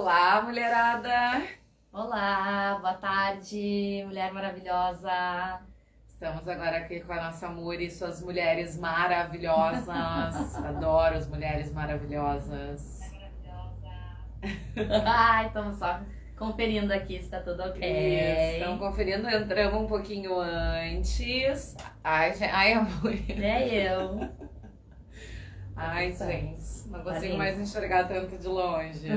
Olá, mulherada! Olá, boa tarde, mulher maravilhosa. Estamos agora aqui com a nossa Muri e suas mulheres maravilhosas. Adoro as mulheres maravilhosas. Ai, estamos só conferindo aqui se tá tudo ok. Isso, estamos conferindo, entramos um pouquinho antes. Ai, amor. É eu. Ai, gente, não consigo Parei. mais enxergar tanto de longe.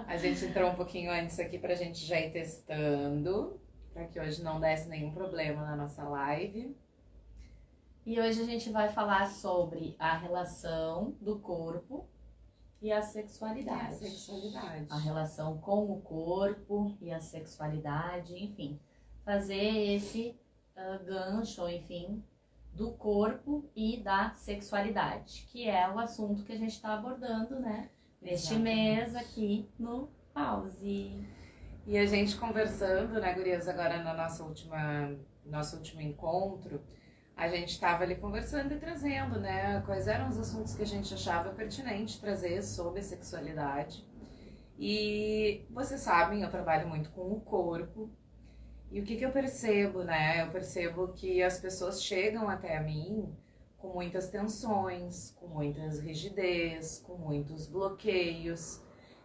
A gente entrou um pouquinho antes aqui pra gente já ir testando, pra que hoje não desse nenhum problema na nossa live. E hoje a gente vai falar sobre a relação do corpo e a sexualidade. A relação com o corpo e a sexualidade, enfim. Fazer esse gancho, enfim, do corpo e da sexualidade, que é o assunto que a gente está abordando, né? Neste mês aqui no Pause. E a gente conversando, né, gurias, agora na nosso último encontro, a gente estava ali conversando e trazendo, né, quais eram os assuntos que a gente achava pertinente trazer sobre sexualidade. E vocês sabem, eu trabalho muito com o corpo. E o que eu percebo, né? Eu percebo que as pessoas chegam até a mim com muitas tensões, com muitas rigidez, com muitos bloqueios.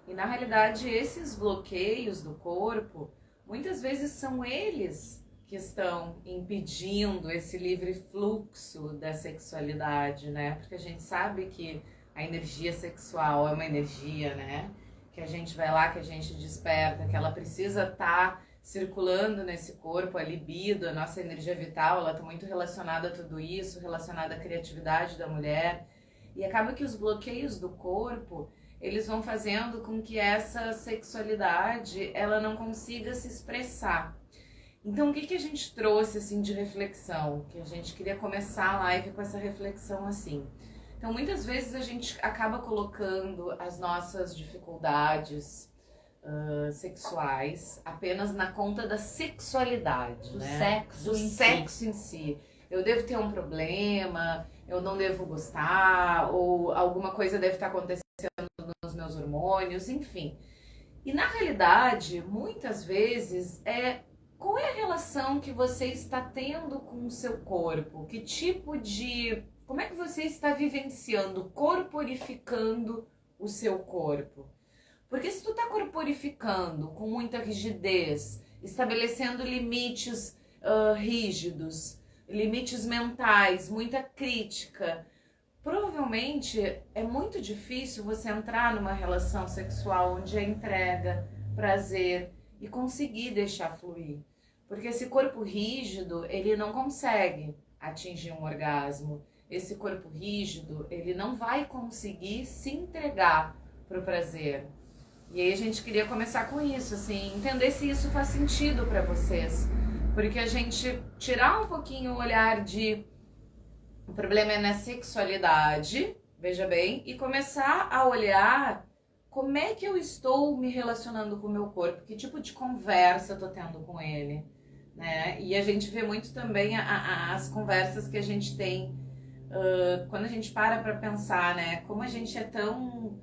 E na realidade, esses bloqueios do corpo, muitas vezes são eles que estão impedindo esse livre fluxo da sexualidade, né? Porque a gente sabe que a energia sexual é uma energia, né? Que a gente vai lá, que a gente desperta, que ela precisa estar circulando nesse corpo, a libido, a nossa energia vital, ela está muito relacionada a tudo isso, relacionada à criatividade da mulher. E acaba que os bloqueios do corpo, eles vão fazendo com que essa sexualidade, ela não consiga se expressar. Então, o que a gente trouxe, assim, de reflexão? Que a gente queria começar a live com essa reflexão, assim. Então, muitas vezes a gente acaba colocando as nossas dificuldades sexuais apenas na conta da sexualidade, Do né? Sexo em si. Eu devo ter um problema, eu não devo gostar, ou alguma coisa deve estar acontecendo nos meus hormônios, enfim. E na realidade, muitas vezes, qual é a relação que você está tendo com o seu corpo? Que tipo de... Como é que você está vivenciando, corporificando o seu corpo? Porque se tu tá corporificando com muita rigidez, estabelecendo limites rígidos, limites mentais, muita crítica, provavelmente é muito difícil você entrar numa relação sexual onde é entrega, prazer e conseguir deixar fluir. Porque esse corpo rígido, ele não consegue atingir um orgasmo. Esse corpo rígido, ele não vai conseguir se entregar pro prazer. E aí a gente queria começar com isso, assim, entender se isso faz sentido para vocês. Porque a gente tirar um pouquinho o olhar de o problema é na sexualidade, veja bem, e começar a olhar como é que eu estou me relacionando com o meu corpo, que tipo de conversa eu tô tendo com ele, né? E a gente vê muito também as conversas que a gente tem quando a gente para pensar, né? Como a gente é tão...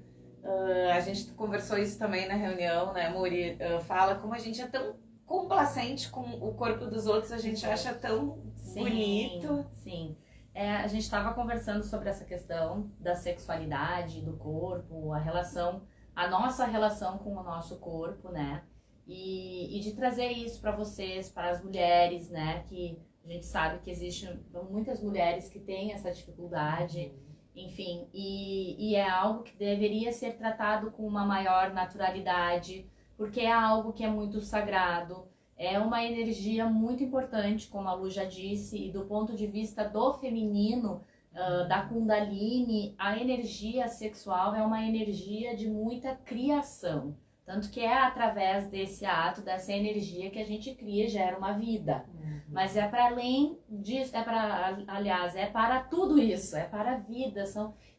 a gente conversou isso também na reunião, né, Muri? Fala como a gente é tão complacente com o corpo dos outros, a gente acha tão bonito. Sim. A gente estava conversando sobre essa questão da sexualidade, do corpo, a nossa relação com o nosso corpo, né? E de trazer isso para vocês, para as mulheres, né? Que a gente sabe que existem muitas mulheres que têm essa dificuldade. Enfim, e é algo que deveria ser tratado com uma maior naturalidade, porque é algo que é muito sagrado, é uma energia muito importante, como a Lu já disse, e do ponto de vista do feminino, da Kundalini, a energia sexual é uma energia de muita criação. Tanto que é através desse ato, dessa energia que a gente cria e gera uma vida. Mas é para além disso, é para tudo isso, é para a vida.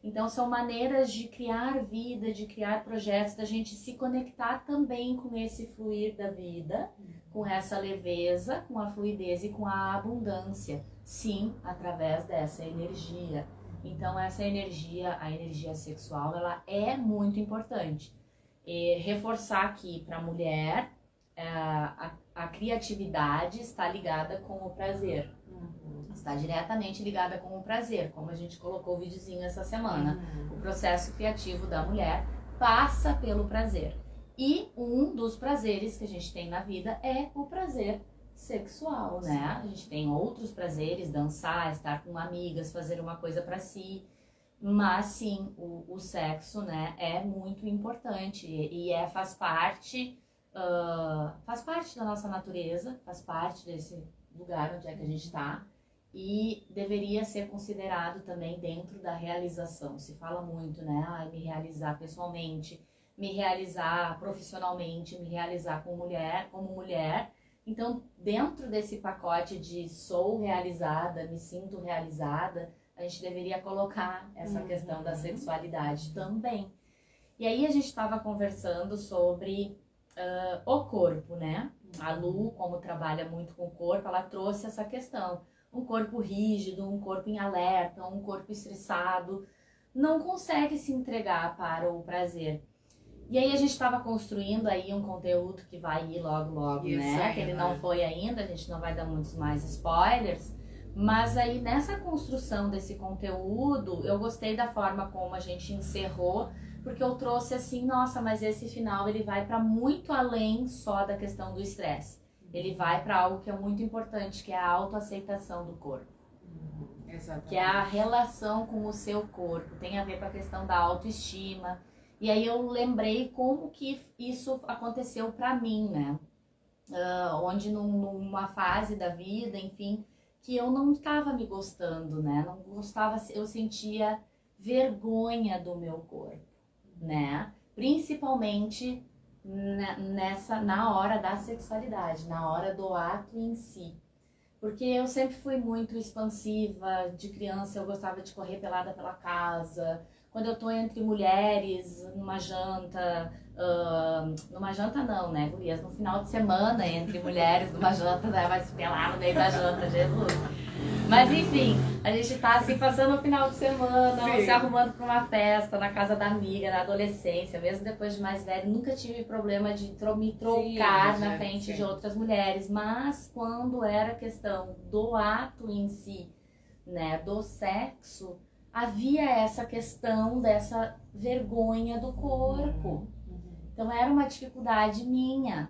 Então são maneiras de criar vida, de criar projetos, da gente se conectar também com esse fluir da vida, com essa leveza, com a fluidez e com a abundância. Sim, através dessa energia. Então essa energia, a energia sexual, ela é muito importante. E reforçar que para a mulher a criatividade está ligada com o prazer. Está diretamente ligada com o prazer, como a gente colocou o videozinho essa semana. O processo criativo da mulher passa pelo prazer. E um dos prazeres que a gente tem na vida é o prazer sexual, né? A gente tem outros prazeres, dançar, estar com amigas, fazer uma coisa para si. Mas sim, o sexo, né, é muito importante e faz parte da nossa natureza, faz parte desse lugar onde é que a gente está e deveria ser considerado também dentro da realização. Se fala muito, né, me realizar pessoalmente, me realizar profissionalmente, me realizar como mulher. Então, dentro desse pacote de sou realizada, me sinto realizada, a gente deveria colocar essa questão da sexualidade também. E aí a gente estava conversando sobre o corpo, né? A Lu, como trabalha muito com o corpo, ela trouxe essa questão. Um corpo rígido, um corpo em alerta, um corpo estressado, não consegue se entregar para o prazer. E aí a gente estava construindo aí um conteúdo que vai ir logo, né? Que ele não foi ainda, a gente não vai dar muitos mais spoilers. Mas aí nessa construção desse conteúdo, eu gostei da forma como a gente encerrou, porque eu trouxe assim, nossa, mas esse final ele vai para muito além só da questão do estresse. Ele vai para algo que é muito importante, que é a autoaceitação do corpo. Exatamente. Que é a relação com o seu corpo, tem a ver com a questão da autoestima. E aí eu lembrei como que isso aconteceu para mim, né? Onde numa fase da vida, enfim, que eu não estava me gostando, né? Não gostava, eu sentia vergonha do meu corpo, né? Principalmente na hora da sexualidade, na hora do ato em si. Porque eu sempre fui muito expansiva, de criança eu gostava de correr pelada pela casa. Quando eu tô entre mulheres, numa janta não, né, gurias? No final de semana, entre mulheres, numa janta, né, vai se pelar no meio da janta, Jesus. Mas enfim, a gente tá assim, passando o final de semana, se arrumando pra uma festa, na casa da amiga, na adolescência, mesmo depois de mais velho, nunca tive problema de me trocar na frente de outras mulheres. Mas quando era questão do ato em si, né, do sexo, havia essa questão dessa vergonha do corpo. Então era uma dificuldade minha.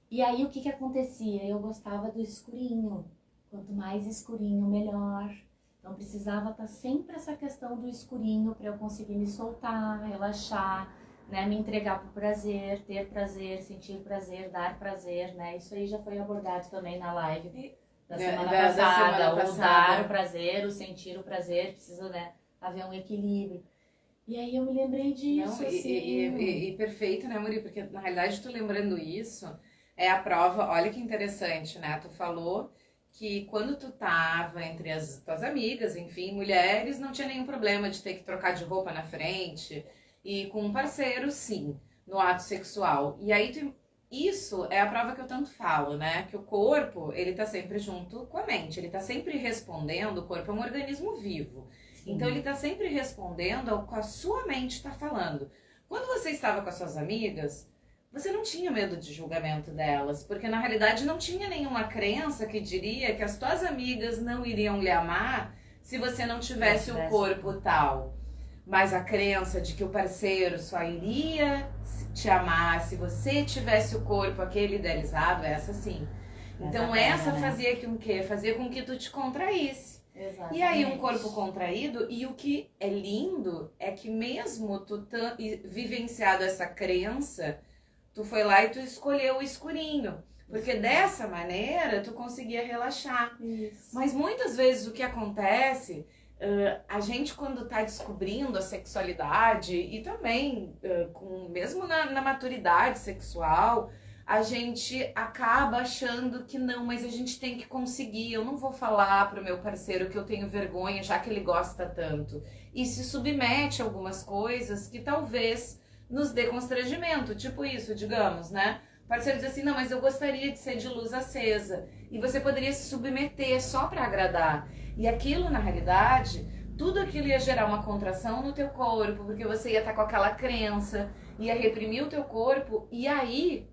E aí o que acontecia? Eu gostava do escurinho. Quanto mais escurinho, melhor. Então precisava estar sempre essa questão do escurinho para eu conseguir me soltar, relaxar, né, me entregar pro prazer, ter prazer, sentir prazer, dar prazer, né? Isso aí já foi abordado também na live da semana passada. O dar o prazer, o sentir o prazer, precisa, né, haver um equilíbrio. E aí eu me lembrei disso. Não, assim. e perfeito, né, Muri? Porque na realidade, tu lembrando isso, é a prova, olha que interessante, né? Tu falou que quando tu tava entre as tuas amigas, enfim, mulheres, não tinha nenhum problema de ter que trocar de roupa na frente. E com um parceiro, sim, no ato sexual. E aí, isso é a prova que eu tanto falo, né? Que o corpo, ele tá sempre junto com a mente. Ele tá sempre respondendo, o corpo é um organismo vivo. Então ele tá sempre respondendo ao que a sua mente tá falando. Quando você estava com as suas amigas, você não tinha medo de julgamento delas, porque na realidade não tinha nenhuma crença que diria que as tuas amigas não iriam lhe amar se você não tivesse o corpo tal. Mas a crença de que o parceiro só iria te amar se você tivesse o corpo aquele idealizado, essa sim. Então essa fazia com que Fazia com que tu te contraísse. Exatamente. E aí um corpo contraído, e o que é lindo é que mesmo tu vivenciado essa crença, tu foi lá e tu escolheu o escurinho. Porque dessa maneira tu conseguia relaxar. Isso. Mas muitas vezes o que acontece, a gente quando tá descobrindo a sexualidade e também mesmo na maturidade sexual, a gente acaba achando que não, mas a gente tem que conseguir. Eu não vou falar pro meu parceiro que eu tenho vergonha, já que ele gosta tanto. E se submete a algumas coisas que talvez nos dê constrangimento. Tipo isso, digamos, né? O parceiro diz assim, não, mas eu gostaria de ser de luz acesa. E você poderia se submeter só para agradar. E aquilo, na realidade, tudo aquilo ia gerar uma contração no teu corpo, porque você ia estar com aquela crença, ia reprimir o teu corpo, e aí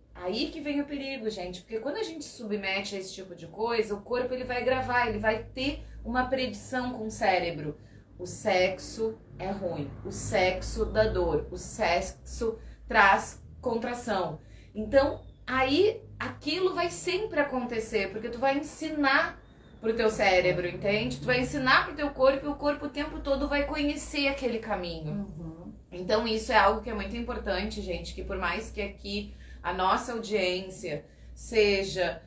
que vem o perigo, gente, porque quando a gente se submete a esse tipo de coisa, o corpo ele vai gravar, ele vai ter uma predição com o cérebro. O sexo é ruim, o sexo dá dor, o sexo traz contração. Então, aí aquilo vai sempre acontecer, porque tu vai ensinar pro teu cérebro, entende? Tu vai ensinar pro teu corpo e o corpo o tempo todo vai conhecer aquele caminho. Então, isso é algo que é muito importante, gente, que por mais que aqui a nossa audiência seja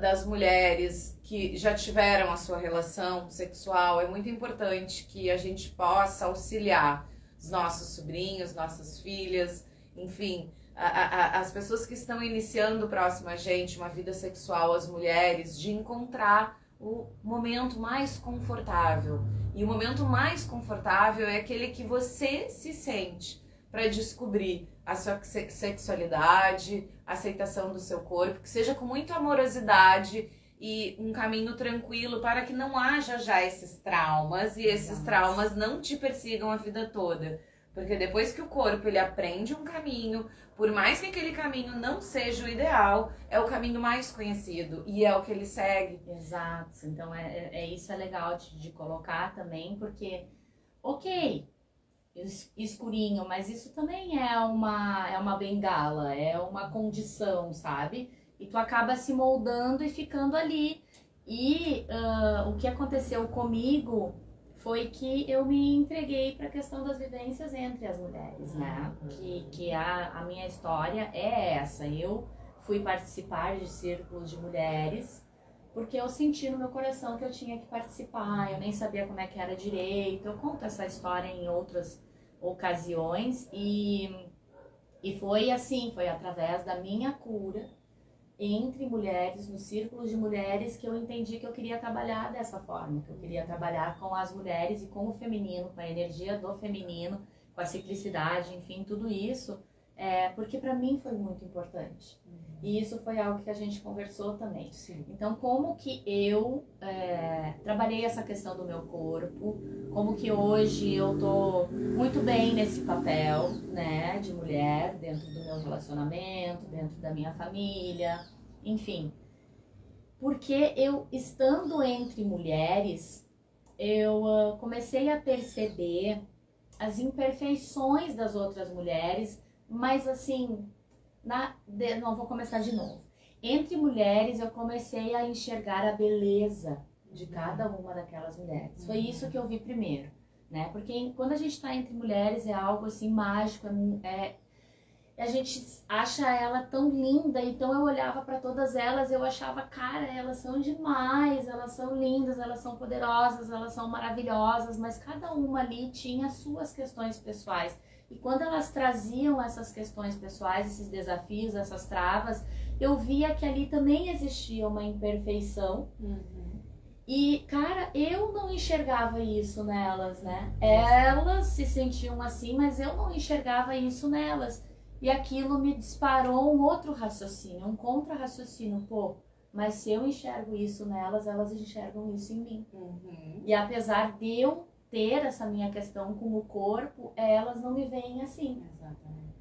das mulheres que já tiveram a sua relação sexual, é muito importante que a gente possa auxiliar os nossos sobrinhos, nossas filhas, enfim, as pessoas que estão iniciando próximo a gente uma vida sexual, as mulheres, de encontrar o momento mais confortável. E o momento mais confortável é aquele que você se sente para descobrir a sua sexualidade, a aceitação do seu corpo, que seja com muita amorosidade e um caminho tranquilo para que não haja já esses traumas e esses traumas não te persigam a vida toda. Porque depois que o corpo ele aprende um caminho, por mais que aquele caminho não seja o ideal, é o caminho mais conhecido e é o que ele segue. Exato. Então isso é legal de colocar também, porque, ok, escurinho, mas isso também é uma bengala, é uma condição, sabe? E tu acaba se moldando e ficando ali. E o que aconteceu comigo foi que eu me entreguei para a questão das vivências entre as mulheres, né? Que a minha história é essa. Eu fui participar de círculos de mulheres porque eu senti no meu coração que eu tinha que participar. Eu nem sabia como é que era direito. Eu conto essa história em outras ocasiões e foi assim, foi através da minha cura entre mulheres, no círculo de mulheres, que eu entendi que eu queria trabalhar dessa forma, que eu queria trabalhar com as mulheres e com o feminino, com a energia do feminino, com a ciclicidade, enfim, tudo isso, porque para mim foi muito importante. E isso foi algo que a gente conversou também. Sim. Então, como que eu trabalhei essa questão do meu corpo, como que hoje eu tô muito bem nesse papel, né, de mulher, dentro do meu relacionamento, dentro da minha família, enfim. Porque eu, estando entre mulheres, eu comecei a perceber as imperfeições das outras mulheres, mas assim, não vou começar de novo. Entre mulheres eu comecei a enxergar a beleza de cada uma daquelas mulheres. Foi isso que eu vi primeiro, né? Porque quando a gente está entre mulheres é algo assim mágico, a gente acha ela tão linda, então eu olhava para todas elas, eu achava, cara, elas são demais, elas são lindas, elas são poderosas, elas são maravilhosas, mas cada uma ali tinha suas questões pessoais. E quando elas traziam essas questões pessoais, esses desafios, essas travas, eu via que ali também existia uma imperfeição. E, cara, eu não enxergava isso nelas, né? Elas se sentiam assim, mas eu não enxergava isso nelas. E aquilo me disparou um outro raciocínio, um contra-raciocínio. Pô, mas se eu enxergo isso nelas, elas enxergam isso em mim. E apesar de eu ter essa minha questão com o corpo, elas não me veem assim. Exatamente.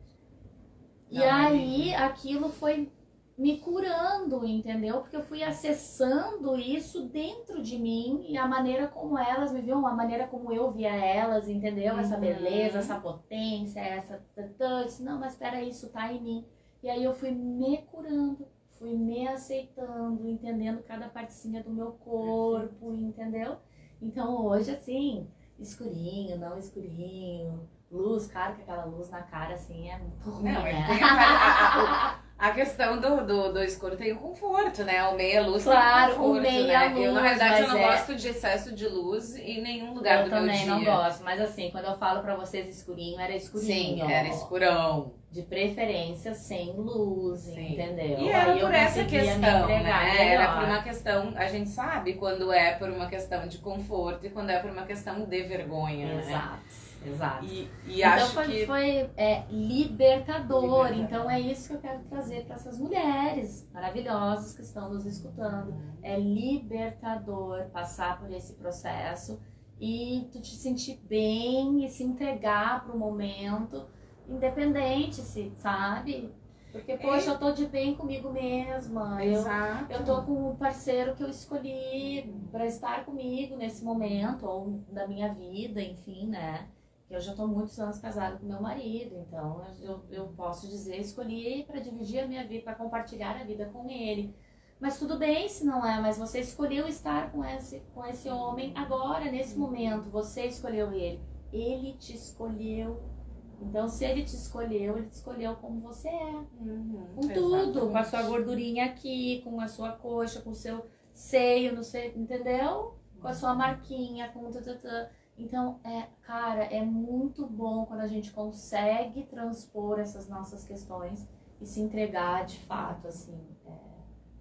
E aí, aquilo foi me curando, entendeu? Porque eu fui acessando isso dentro de mim e a maneira como elas me viam, a maneira como eu via elas, entendeu? Essa beleza, essa potência, essa... Eu disse, não, mas espera, isso tá em mim. E aí eu fui me curando, fui me aceitando, entendendo cada partezinha do meu corpo, entendeu? Então hoje, assim, escurinho, não escurinho, luz, claro que aquela luz na cara, assim, é muito ruim, né? A questão do escuro tem o conforto, né? O meia luz claro, tem o conforto, o meia né? luz, Eu, na verdade, eu não mas gosto de excesso de luz em nenhum lugar do meu dia. Eu também não gosto, mas assim, quando eu falo pra vocês escurinho, era escurinho. Sim, era escurão. De preferência sem luz, Sim. entendeu? E era aí por eu essa questão, né? Era por melhor. uma questão, a gente sabe quando é por uma questão de conforto e quando é por uma questão de vergonha, Exato, né? exato. E então acho foi, que... foi libertador. Então é isso que eu quero trazer para essas mulheres maravilhosas que estão nos escutando. É libertador passar por esse processo e tu te sentir bem e se entregar pro momento, independente, se sabe? Porque, poxa, eu tô de bem comigo mesma. Exato. Eu tô com um parceiro que eu escolhi pra estar comigo nesse momento, ou da minha vida, enfim, né? Eu já tô muitos anos casada com meu marido, então eu posso dizer, escolhi pra dividir a minha vida, pra compartilhar a vida com ele. Mas tudo bem se não é, mas você escolheu estar com esse homem agora, nesse momento. Você escolheu ele. Ele te escolheu. Então, se ele te escolheu como você é. Com tudo. Com a sua gordurinha aqui, com a sua coxa, com o seu seio, não sei, entendeu? Com a sua marquinha, com Então, cara, é muito bom quando a gente consegue transpor essas nossas questões e se entregar de fato, assim.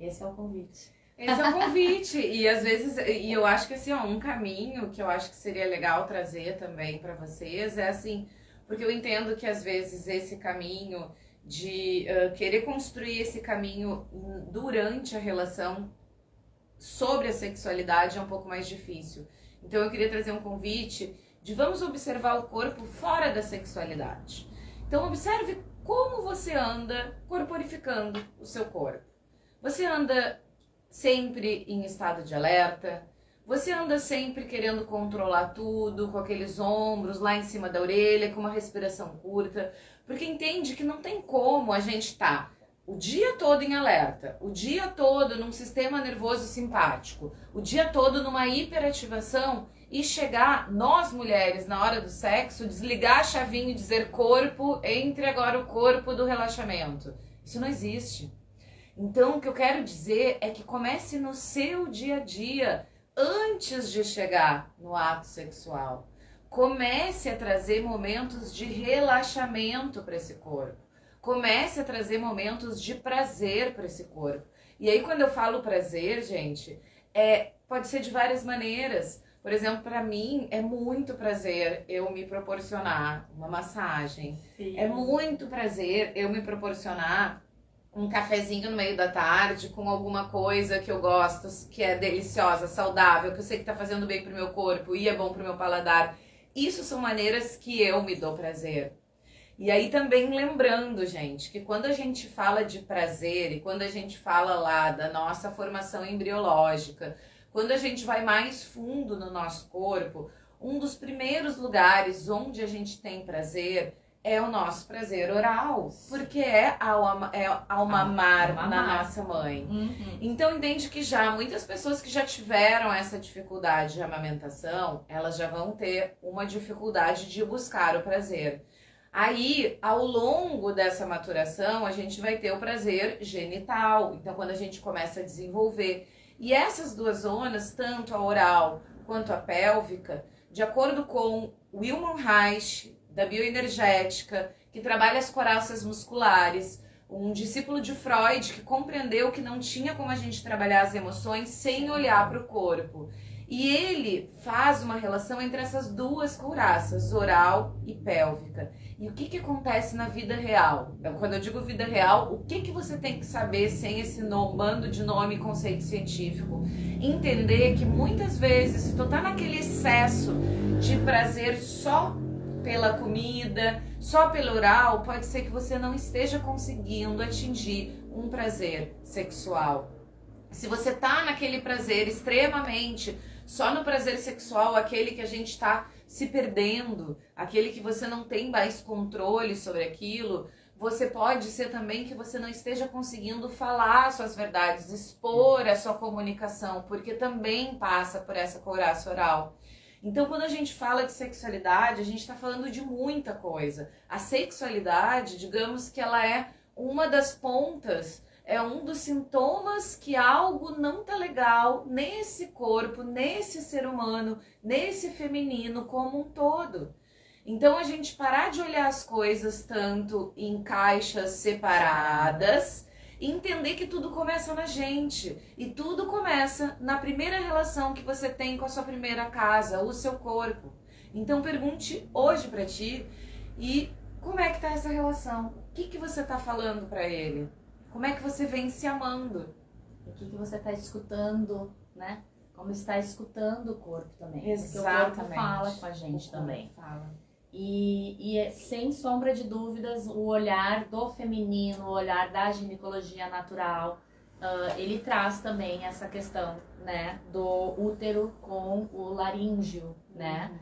Esse é o convite. Esse é o convite. E às vezes, e eu acho que assim, ó, um caminho que eu acho que seria legal trazer também pra vocês é assim, porque eu entendo que às vezes esse caminho de querer construir esse caminho durante a relação sobre a sexualidade é um pouco mais difícil. Então eu queria trazer um convite de vamos observar o corpo fora da sexualidade. Então observe como você anda corporificando o seu corpo. Você anda sempre em estado de alerta? Você anda sempre querendo controlar tudo, com aqueles ombros lá em cima da orelha, com uma respiração curta? Porque entende que não tem como a gente estar o dia todo em alerta, o dia todo num sistema nervoso simpático, o dia todo numa hiperativação e chegar, nós mulheres, na hora do sexo, desligar a chavinha e dizer corpo, entre agora o corpo do relaxamento. Isso não existe. Então, o que eu quero dizer é que comece no seu dia a dia, antes de chegar no ato sexual. Comece a trazer momentos de relaxamento para esse corpo. Comece a trazer momentos de prazer para esse corpo. E aí, quando eu falo prazer, gente, pode ser de várias maneiras. Por exemplo, para mim é muito prazer eu me proporcionar uma massagem. Sim. É muito prazer eu me proporcionar um cafezinho no meio da tarde com alguma coisa que eu gosto, que é deliciosa, saudável, que eu sei que tá fazendo bem pro meu corpo e é bom pro meu paladar. Isso são maneiras que eu me dou prazer. E aí também lembrando, gente, que quando a gente fala de prazer e quando a gente fala lá da nossa formação embriológica, quando a gente vai mais fundo no nosso corpo, um dos primeiros lugares onde a gente tem prazer é o nosso prazer oral, porque ao mamar na nossa mãe. Uhum. Então entende que já muitas pessoas que já tiveram essa dificuldade de amamentação, elas já vão ter uma dificuldade de buscar o prazer. Aí, ao longo dessa maturação, a gente vai ter o prazer genital. Então, quando a gente começa a desenvolver. E essas duas zonas, tanto a oral quanto a pélvica, de acordo com Wilhelm Reich, da bioenergética, que trabalha as coráceas musculares, um discípulo de Freud que compreendeu que não tinha como a gente trabalhar as emoções sem olhar para o corpo. E ele faz uma relação entre essas duas couraças, oral e pélvica. E o que acontece na vida real? Quando eu digo vida real, o que você tem que saber sem esse bando de nome e conceito científico? Entender que muitas vezes, se tu tá naquele excesso de prazer só pela comida, só pelo oral, pode ser que você não esteja conseguindo atingir um prazer sexual. Se você tá naquele prazer extremamente, só no prazer sexual, aquele que a gente tá se perdendo, aquele que você não tem mais controle sobre aquilo, você pode ser também que você não esteja conseguindo falar suas verdades, expor a sua comunicação, porque também passa por essa couraça oral. Então, quando a gente fala de sexualidade, a gente está falando de muita coisa. A sexualidade, digamos que ela é uma das pontas, é um dos sintomas que algo não tá legal nesse corpo, nesse ser humano, nesse feminino como um todo. Então, a gente parar de olhar as coisas tanto em caixas separadas, e entender que tudo começa na gente. E tudo começa na primeira relação que você tem com a sua primeira casa, o seu corpo. Então pergunte hoje pra ti, e como é que tá essa relação? O que você tá falando pra ele? Como é que você vem se amando? O que você tá escutando, né? como estar escutando o corpo também. Exatamente. Porque o corpo fala com a gente também. Fala. E sem sombra de dúvidas, o olhar do feminino, o olhar da ginecologia natural, ele traz também essa questão, né, do útero com o laríngeo, né?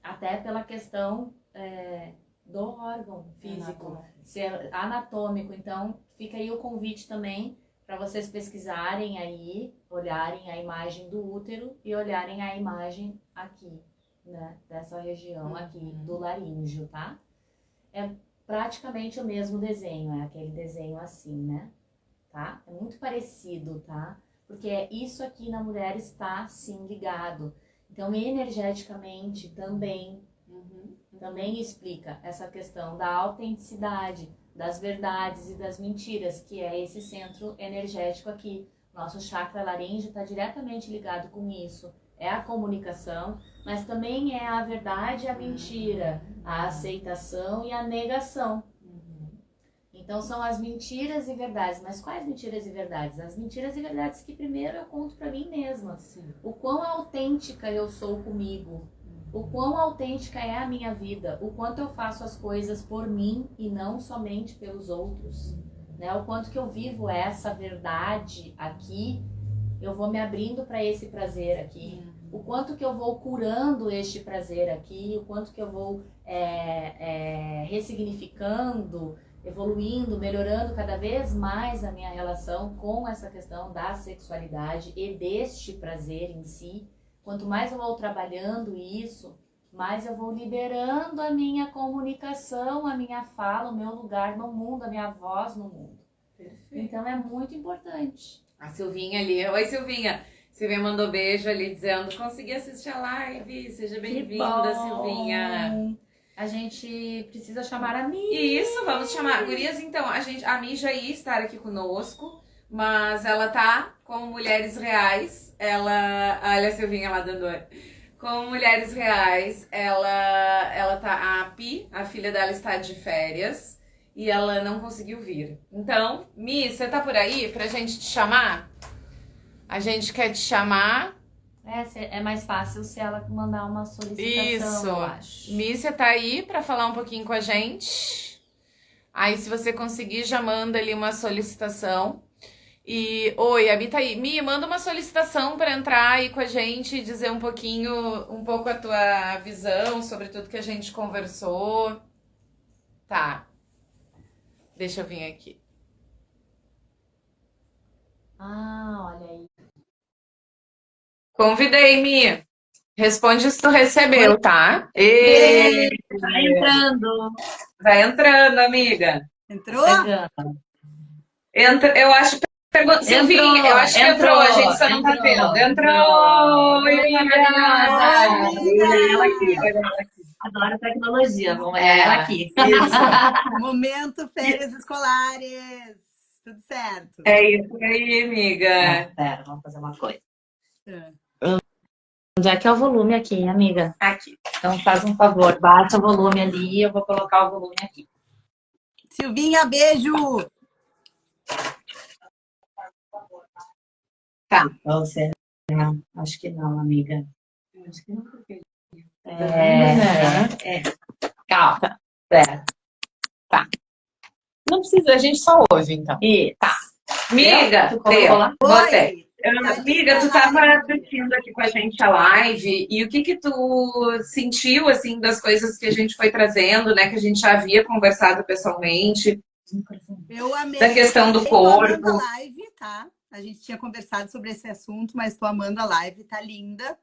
Até pela questão do órgão físico, ser anatômico. Então, fica aí o convite também para vocês pesquisarem aí, olharem a imagem do útero e olharem a imagem aqui, né, dessa região aqui do laríngeo, tá? É praticamente o mesmo desenho, é aquele desenho assim, né? Tá? É muito parecido, tá? Porque isso aqui na mulher está sim ligado. Então, energeticamente também explica essa questão da autenticidade, das verdades e das mentiras, que é esse centro energético aqui. Nosso chakra laríngeo está diretamente ligado com isso. É a comunicação, mas também é a verdade e a mentira, a aceitação e a negação. Então são as mentiras e verdades. Mas quais mentiras e verdades? As mentiras e verdades que primeiro eu conto para mim mesma. Sim. O quão autêntica eu sou comigo. O quão autêntica é a minha vida. O quanto eu faço as coisas por mim e não somente pelos outros. Né? O quanto que eu vivo essa verdade aqui. Eu vou me abrindo para esse prazer aqui. O quanto que eu vou curando este prazer aqui. O quanto que eu vou ressignificando, evoluindo, melhorando cada vez mais a minha relação com essa questão da sexualidade e deste prazer em si. Quanto mais eu vou trabalhando isso, mais eu vou liberando a minha comunicação, a minha fala, o meu lugar no mundo, a minha voz no mundo. Perfeito. Então é muito importante. A Silvinha ali. Oi, Silvinha. Silvinha mandou beijo ali dizendo: consegui assistir a live. Seja bem-vinda, Silvinha. A gente precisa chamar a Mi. Isso, vamos chamar. Gurias, então, a Mi já ia estar aqui conosco, mas ela tá com Mulheres Reais. Olha a Silvinha lá dando oi. Com Mulheres Reais, ela tá. A Pi, a filha dela, está de férias e ela não conseguiu vir. Então, Mi, você tá por aí pra gente te chamar? A gente quer te chamar. É mais fácil se ela mandar uma solicitação, Isso. eu acho. Mi, você tá aí pra falar um pouquinho com a gente? Aí, se você conseguir, já manda ali uma solicitação. E, oi, a Mi tá aí. Mi, manda uma solicitação para entrar aí com a gente e dizer um pouco a tua visão sobre tudo que a gente conversou. Tá. Deixa eu vir aqui. Olha aí. Convidei, Mi. Responde se tu recebeu, tá? Tá entrando. Vai entrando, amiga. Entrou? Eu acho que Silvinha, eu acho que entrou, a gente só não tá vendo. Entrou! Oi, maravilhosa! Ela aqui. Adoro tecnologia, vamos olhar ela aqui. Isso. Momento férias escolares. Tudo certo. É isso aí, amiga. Pera, vamos fazer uma coisa. Onde é que é o volume aqui, amiga? Aqui. Então faz um favor, baixa o volume ali, eu vou colocar o volume aqui. Silvinha, beijo! Tá. Você não, acho que não, amiga. Acho que não, porque... Calma. Tá. Não precisa, a gente só ouve, então. E tá. Amiga, Tu colocou lá? botei. Oi! Amiga, tu tava assistindo aqui com a gente a live e o que tu sentiu, assim, das coisas que a gente foi trazendo, né? Que a gente já havia conversado pessoalmente. Eu amei. Da questão do Tô corpo. amando a live, tá? A gente tinha conversado sobre esse assunto, mas tô amando a live, tá linda.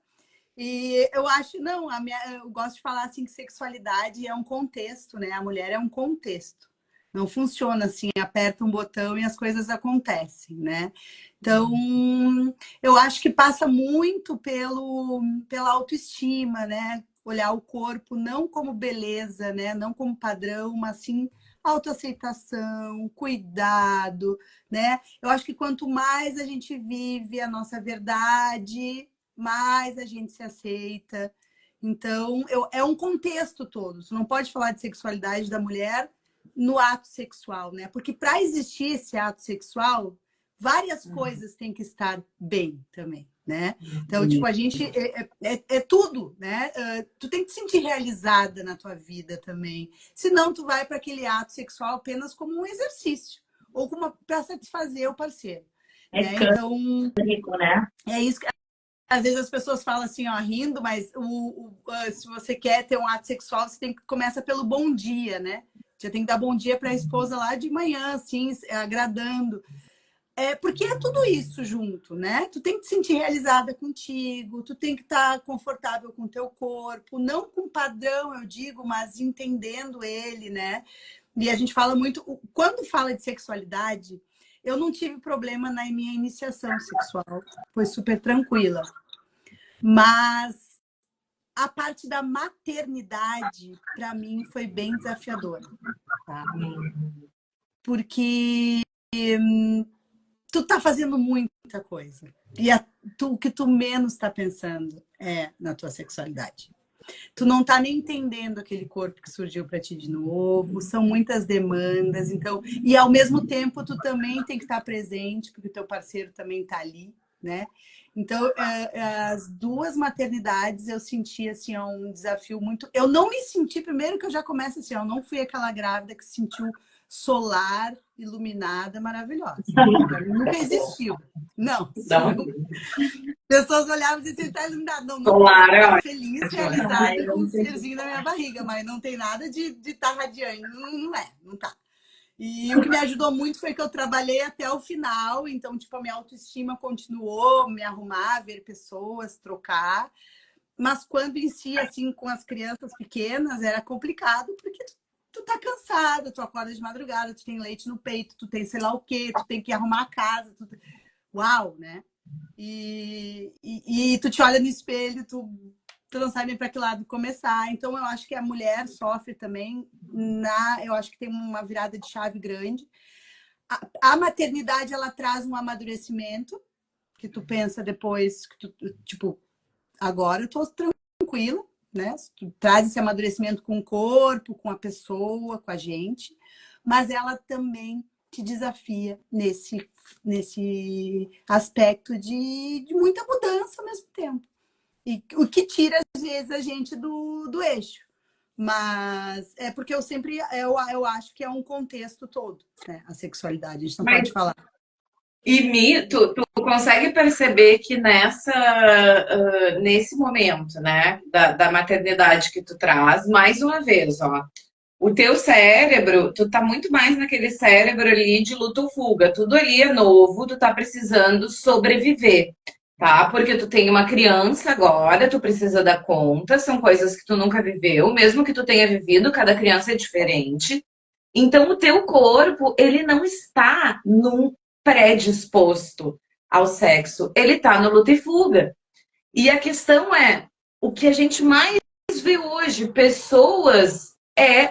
E eu acho, não, eu gosto de falar assim que sexualidade é um contexto, né? A mulher é um contexto. Não funciona assim, aperta um botão e as coisas acontecem, né? Então, eu acho que passa muito pela autoestima, né? Olhar o corpo não como beleza, né? Não como padrão, mas sim autoaceitação, cuidado, né? Eu acho que quanto mais a gente vive a nossa verdade, mais a gente se aceita. Então, é um contexto todo. Você não pode falar de sexualidade da mulher no ato sexual, né? Porque para existir esse ato sexual, várias coisas têm que estar bem também, né? Então, tipo, a gente é tudo, né? Tu tem que te sentir realizada na tua vida também. Senão, tu vai para aquele ato sexual apenas como um exercício ou como para satisfazer o parceiro, né? Então, né? é isso que às vezes as pessoas falam assim, ó, rindo, mas se você quer ter um ato sexual, você tem que começa pelo bom dia, né? Você tem que dar bom dia para a esposa lá de manhã, assim, agradando. Porque é tudo isso junto, né? Tu tem que te sentir realizada contigo, tu tem que estar confortável com o teu corpo, não com padrão, eu digo, mas entendendo ele, né? E a gente fala muito, quando fala de sexualidade, eu não tive problema na minha iniciação sexual, foi super tranquila. Mas a parte da maternidade, para mim, foi bem desafiadora, tá? Porque tu tá fazendo muita coisa. E o que tu menos tá pensando é na tua sexualidade. Tu não tá nem entendendo aquele corpo que surgiu para ti de novo, são muitas demandas, então, e ao mesmo tempo tu também tem que estar presente, porque o teu parceiro também tá ali, né? Então, as duas maternidades eu senti assim um desafio muito. Eu não me senti, primeiro que eu já começo assim, eu não fui aquela grávida que se sentiu solar, iluminada, maravilhosa. Nunca existiu. Não. Pessoas olhavam e diziam, tá iluminado. Não, não tô feliz, realizada com o serzinho na minha barriga, mas não tem nada de estar radiante. Não tá. E o que me ajudou muito foi que eu trabalhei até o final, então, tipo, a minha autoestima continuou, me arrumar, ver pessoas, trocar. Mas quando em si, assim, com as crianças pequenas, era complicado, porque tu tá cansada, tu acorda de madrugada, tu tem leite no peito, tu tem sei lá o quê, tu tem que arrumar a casa. Uau, né? E tu te olha no espelho, tu não sabe para que lado começar. Então, eu acho que a mulher sofre também. Eu acho que tem uma virada de chave grande. A maternidade, ela traz um amadurecimento, que tu pensa depois, que tu, tipo, agora eu tô tranquila, né? Tu traz esse amadurecimento com o corpo, com a pessoa, com a gente. Mas ela também te desafia nesse aspecto de muita mudança ao mesmo tempo. E o que tira, às vezes, a gente do eixo. Mas é porque eu acho que é um contexto todo, né? A sexualidade, a gente não pode falar. E tu consegue perceber que nesse momento, né, da maternidade que tu traz, mais uma vez, ó, o teu cérebro, tu tá muito mais naquele cérebro ali de luta ou fuga. Tudo ali é novo, tu tá precisando sobreviver, tá? Porque tu tem uma criança agora, tu precisa dar conta, são coisas que tu nunca viveu, mesmo que tu tenha vivido, cada criança é diferente. Então, o teu corpo, ele não está num predisposto ao sexo, ele tá no luta e fuga. E a questão é, o que a gente mais vê hoje, pessoas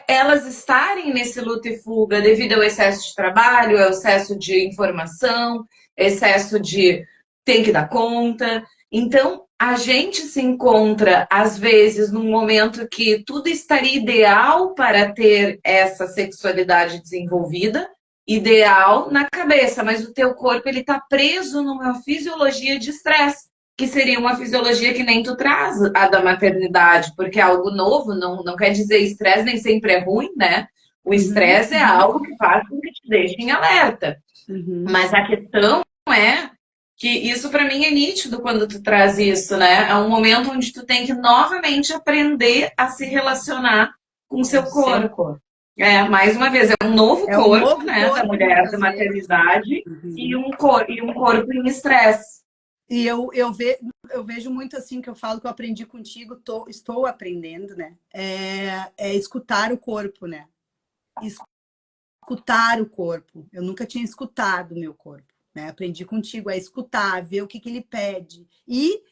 elas estarem nesse luta e fuga devido ao excesso de trabalho, ao excesso de informação, excesso de tem que dar conta. Então, a gente se encontra, às vezes, num momento que tudo estaria ideal para ter essa sexualidade desenvolvida, ideal na cabeça, mas o teu corpo ele está preso numa fisiologia de estresse, que seria uma fisiologia que nem tu traz, a da maternidade, porque é algo novo, não quer dizer estresse, nem sempre é ruim, né? O estresse é algo que faz com que te deixe em alerta. Mas a questão é que isso para mim é nítido quando tu traz isso, né? É um momento onde tu tem que novamente aprender a se relacionar com o seu corpo. Mais uma vez, é um novo corpo, né, da mulher, da maternidade, e um corpo em estresse. E eu vejo muito assim, que eu falo que eu aprendi contigo, estou aprendendo, né? É escutar o corpo, né? Escutar o corpo. Eu nunca tinha escutado o meu corpo, né? Aprendi contigo a escutar, ver o que ele pede. E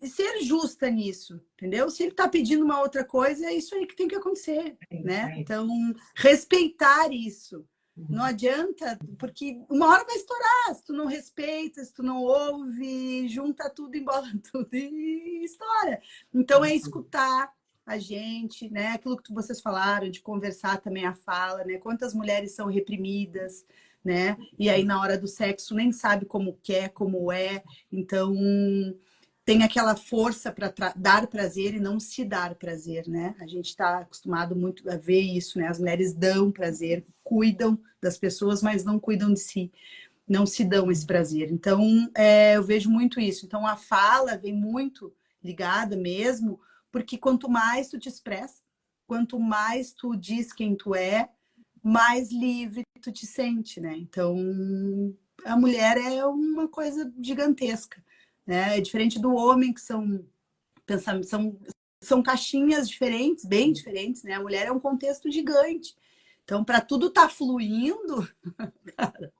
ser justa nisso, entendeu? Se ele está pedindo uma outra coisa, é isso aí que tem que acontecer, né? Então, respeitar isso. Não adianta, porque uma hora vai estourar. Se tu não respeita, se tu não ouve, junta tudo, embola tudo e estoura. Então, é escutar, a gente, né? Aquilo que vocês falaram, de conversar também a fala, né? Quantas mulheres são reprimidas, né? E aí, na hora do sexo, nem sabe como quer, como é. Então, tem aquela força para dar prazer e não se dar prazer, né? A gente está acostumado muito a ver isso, né? As mulheres dão prazer, cuidam das pessoas, mas não cuidam de si, não se dão esse prazer. Então, eu vejo muito isso. Então, a fala vem muito ligada mesmo, porque quanto mais tu te expressa, quanto mais tu diz quem tu é, mais livre tu te sente, né? Então, a mulher é uma coisa gigantesca, né? É diferente do homem, que são pensamentos, são caixinhas diferentes, bem diferentes, né? A mulher é um contexto gigante. Então, para tudo estar fluindo, cara,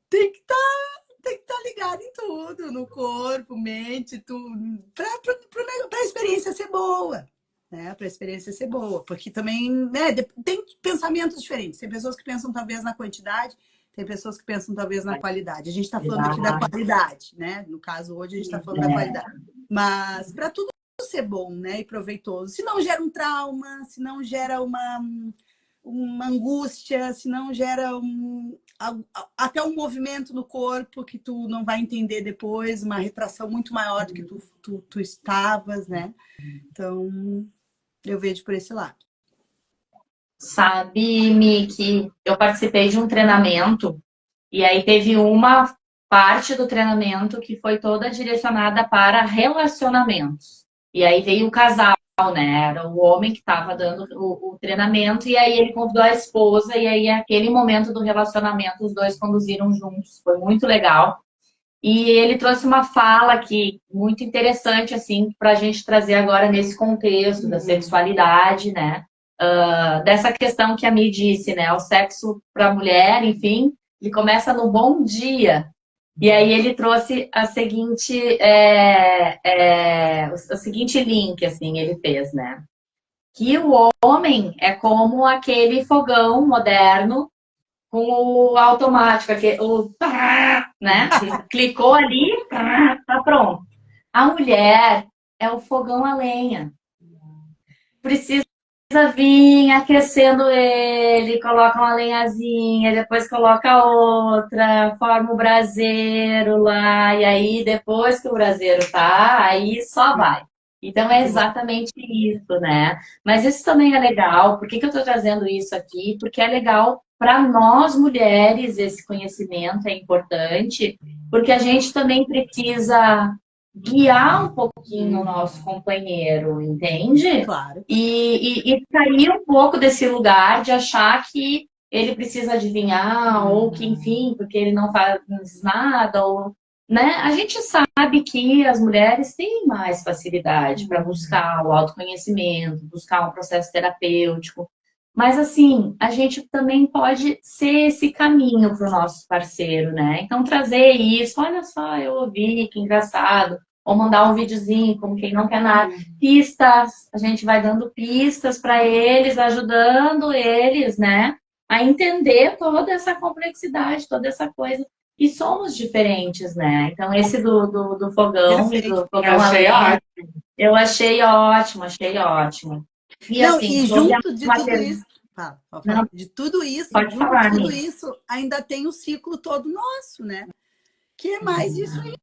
tem que estar ligado em tudo, no corpo, mente, tudo, para a experiência ser boa, né? Para a experiência ser boa, porque também, né, tem pensamentos diferentes. Tem pessoas que pensam talvez na quantidade, tem pessoas que pensam talvez na qualidade. A gente está falando aqui da qualidade, né? No caso, hoje a gente está falando da qualidade. Mas para tudo ser bom, né, e proveitoso, se não gera um trauma, se não gera uma angústia, se não gera até um movimento no corpo que tu não vai entender depois, uma retração muito maior do que tu estavas, né? Então, eu vejo por esse lado. Sabe, Mi, que eu participei de um treinamento e aí teve uma parte do treinamento que foi toda direcionada para relacionamentos. E aí veio o casal, né? Era o homem que estava dando o treinamento, e aí ele convidou a esposa, e aí aquele momento do relacionamento, os dois conduziram juntos. Foi muito legal. E ele trouxe uma fala aqui muito interessante, assim, para a gente trazer agora nesse contexto da sexualidade, né? Dessa questão que a Mi disse, né? O sexo para a mulher, enfim, ele começa no bom dia. E aí ele trouxe o seguinte link, assim, ele fez, né? Que o homem é como aquele fogão moderno com o automático, né? Clicou ali, tá pronto. A mulher é o fogão a lenha. Precisa vir aquecendo ele, coloca uma lenhazinha, depois coloca outra, forma o braseiro lá, e aí depois que o braseiro tá, aí só vai. Então é exatamente isso, né? Mas isso também é legal. Por que eu tô trazendo isso aqui? Porque é legal para nós mulheres, esse conhecimento é importante, porque a gente também precisa guiar um pouquinho o nosso companheiro, entende? Claro. E sair um pouco desse lugar de achar que ele precisa adivinhar, ou que, enfim, porque ele não faz nada, ou, né? A gente sabe que as mulheres têm mais facilidade para buscar o autoconhecimento, buscar um processo terapêutico. Mas, assim, a gente também pode ser esse caminho para o nosso parceiro, né? Então, trazer isso, olha só, eu ouvi, que engraçado. Ou mandar um videozinho, como quem não quer nada. Pistas, a gente vai dando pistas para eles, ajudando eles, né? A entender toda essa complexidade, toda essa coisa. E somos diferentes, né? Então, esse do fogão e do fogão eu achei ótimo, achei ótimo. E não, assim, e junto de tudo isso, de tudo isso, pode falar, de tudo isso, ainda tem o ciclo todo nosso, né? Que é mais isso ainda.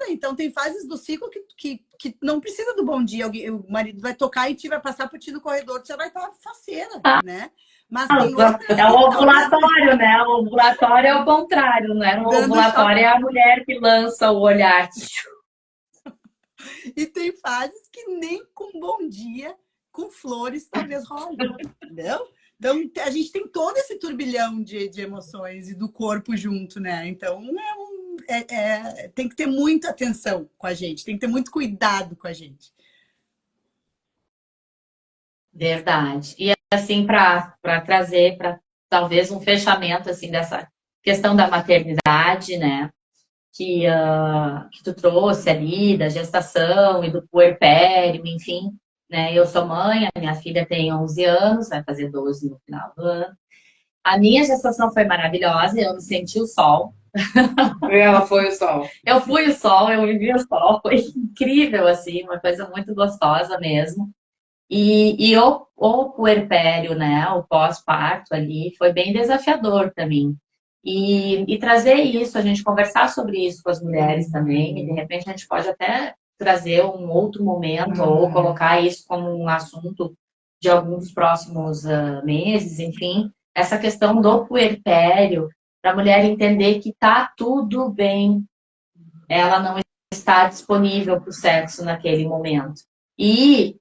Então, tem fases do ciclo que não precisa do bom dia. O marido vai tocar e vai passar por ti no corredor, você vai estar faceira, né? Mas tem outras. É o ovulatório, né? O ovulatório é o contrário, né? O ovulatório é a mulher que lança o olhar. E tem fases que nem com bom dia, com flores, talvez role, entendeu? Então, a gente tem todo esse turbilhão de emoções e do corpo junto, né? Então, tem que ter muita atenção com a gente, tem que ter muito cuidado com a gente. Verdade. E assim, para trazer para talvez um fechamento assim dessa questão da maternidade, né? Que tu trouxe ali, da gestação e do puerpério, enfim, né? Eu sou mãe, a minha filha tem 11 anos, vai fazer 12 no final do ano. A minha gestação foi maravilhosa, eu me senti o sol. Ela foi o sol. Eu fui o sol, eu vivi o sol, foi incrível, assim, uma coisa muito gostosa mesmo. E o puerpério, né, o pós-parto ali, foi bem desafiador para mim. E trazer isso, a gente conversar sobre isso com as mulheres também, e de repente a gente pode até trazer um outro momento, ou colocar isso como um assunto de alguns próximos meses, enfim, essa questão do puerpério, para a mulher entender que tá tudo bem, ela não está disponível para o sexo naquele momento. E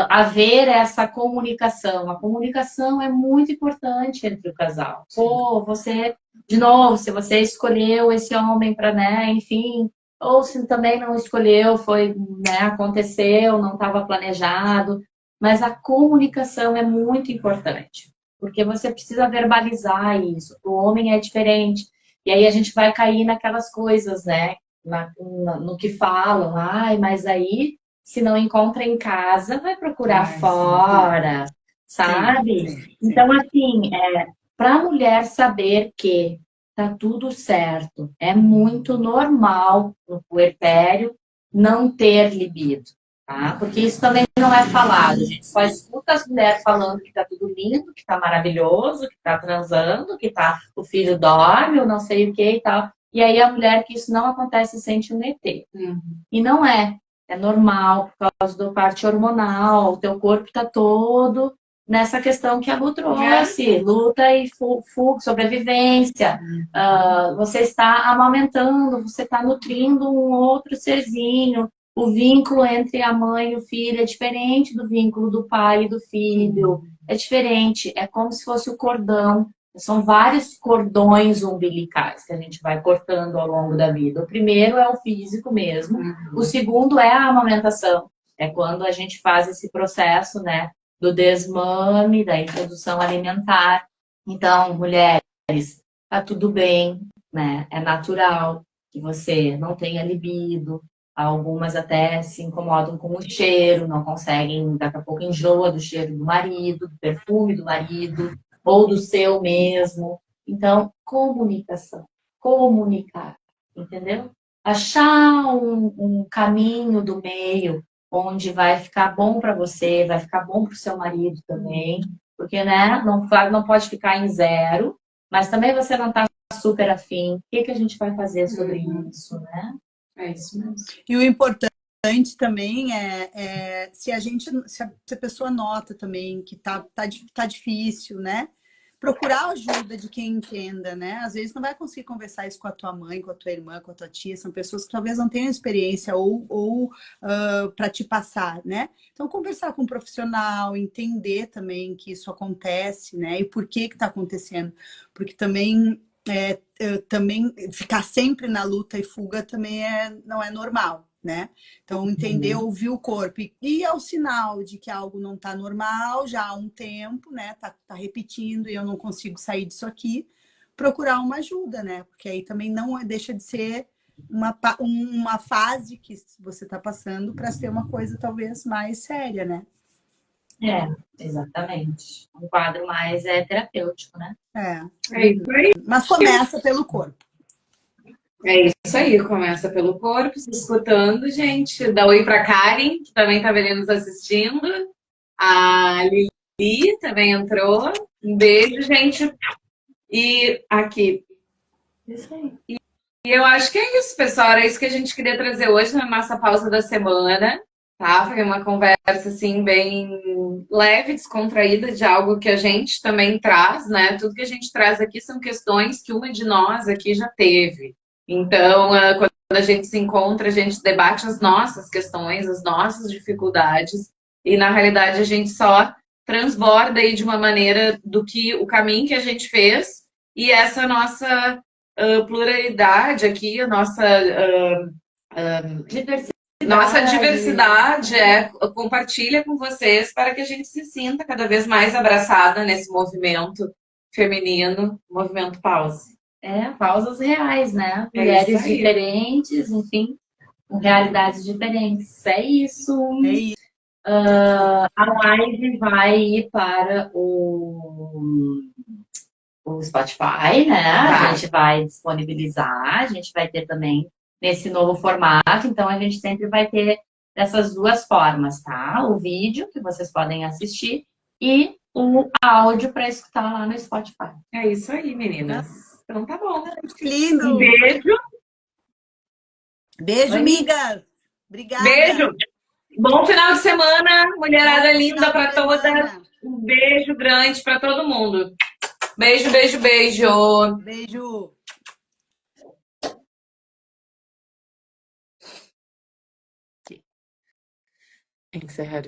haver essa comunicação. A comunicação é muito importante entre o casal. Pô, você, de novo, se você escolheu esse homem para, né, enfim, ou se também não escolheu, foi, né, aconteceu, não estava planejado, mas a comunicação é muito importante, porque você precisa verbalizar isso. O homem é diferente. E aí a gente vai cair naquelas coisas, né, no que falam, ai, mas aí se não encontra em casa, vai procurar fora, sabe? Sim. Então, assim, para a mulher saber que tá tudo certo, é muito normal no puerpério não ter libido, tá? Porque isso também não é falado, a gente só escuta as mulheres falando que tá tudo lindo, que tá maravilhoso, que tá transando, que tá, o filho dorme, ou não sei o que e tal. E aí a mulher que isso não acontece sente um ET. E não é. É normal, por causa do parte hormonal, o teu corpo está todo nessa questão que a Lu trouxe, luta e fuga, sobrevivência. Você está amamentando, você está nutrindo um outro serzinho. O vínculo entre a mãe e o filho é diferente do vínculo do pai e do filho. É diferente, é como se fosse o cordão. São vários cordões umbilicais que a gente vai cortando ao longo da vida. O primeiro é o físico mesmo. O segundo é a amamentação. É quando a gente faz esse processo, né, do desmame, da introdução alimentar. Então, mulheres, tá tudo bem, né? É natural que você não tenha libido. Algumas até se incomodam com o cheiro, não conseguem, daqui a pouco enjoa do cheiro do marido, do perfume do marido ou do seu mesmo. Então, comunicação. Comunicar, entendeu? Achar um caminho do meio onde vai ficar bom para você, vai ficar bom para o seu marido também, porque, né, não pode ficar em zero, mas também você não está super afim. O que a gente vai fazer sobre isso, né? É isso mesmo. E o importante também é se a pessoa nota também que tá difícil, né? Procurar ajuda de quem entenda, né? Às vezes não vai conseguir conversar isso com a tua mãe, com a tua irmã, com a tua tia. São pessoas que talvez não tenham experiência ou para te passar, né? Então, conversar com um profissional, entender também que isso acontece, né? E por que está acontecendo. Porque também ficar sempre na luta e fuga também não é normal, né? Então, entender, ouvir o corpo e é o sinal de que algo não está normal já há um tempo, né? Tá repetindo e eu não consigo sair disso aqui, procurar uma ajuda, né? Porque aí também não deixa de ser uma fase que você está passando para ser uma coisa talvez mais séria, né? Exatamente. Um quadro mais terapêutico, né? É isso aí. Mas começa pelo corpo. É isso aí, começa pelo corpo, se escutando, gente. Dá oi pra Karen, que também tá ali nos assistindo. A Lili também entrou. Um beijo, gente. E aqui. Isso aí. E eu acho que é isso, pessoal. Era isso que a gente queria trazer hoje na nossa pausa da semana. Tá? Foi uma conversa, assim, bem leve, descontraída, de algo que a gente também traz, né? Tudo que a gente traz aqui são questões que uma de nós aqui já teve. Então, quando a gente se encontra, a gente debate as nossas questões, as nossas dificuldades, e na realidade a gente só transborda aí de uma maneira do que o caminho que a gente fez e essa nossa pluralidade aqui, a nossa diversidade compartilha com vocês para que a gente se sinta cada vez mais abraçada nesse movimento feminino, movimento pause. Pausas reais, né? Mulheres diferentes, enfim, com realidades diferentes. É isso. A live vai ir para o Spotify, né? A gente vai disponibilizar, a gente vai ter também nesse novo formato, então a gente sempre vai ter dessas duas formas, tá? O vídeo, que vocês podem assistir, e o áudio para escutar lá no Spotify. É isso aí, meninas. Então tá bom. Que lindo! Um beijo. Beijo, Oi. amigas! Obrigada! Beijo. Bom final de semana, mulherada Bom linda final para de todas. semana. Um beijo grande para todo mundo. Beijo, beijo, beijo. Beijo! Encerrar.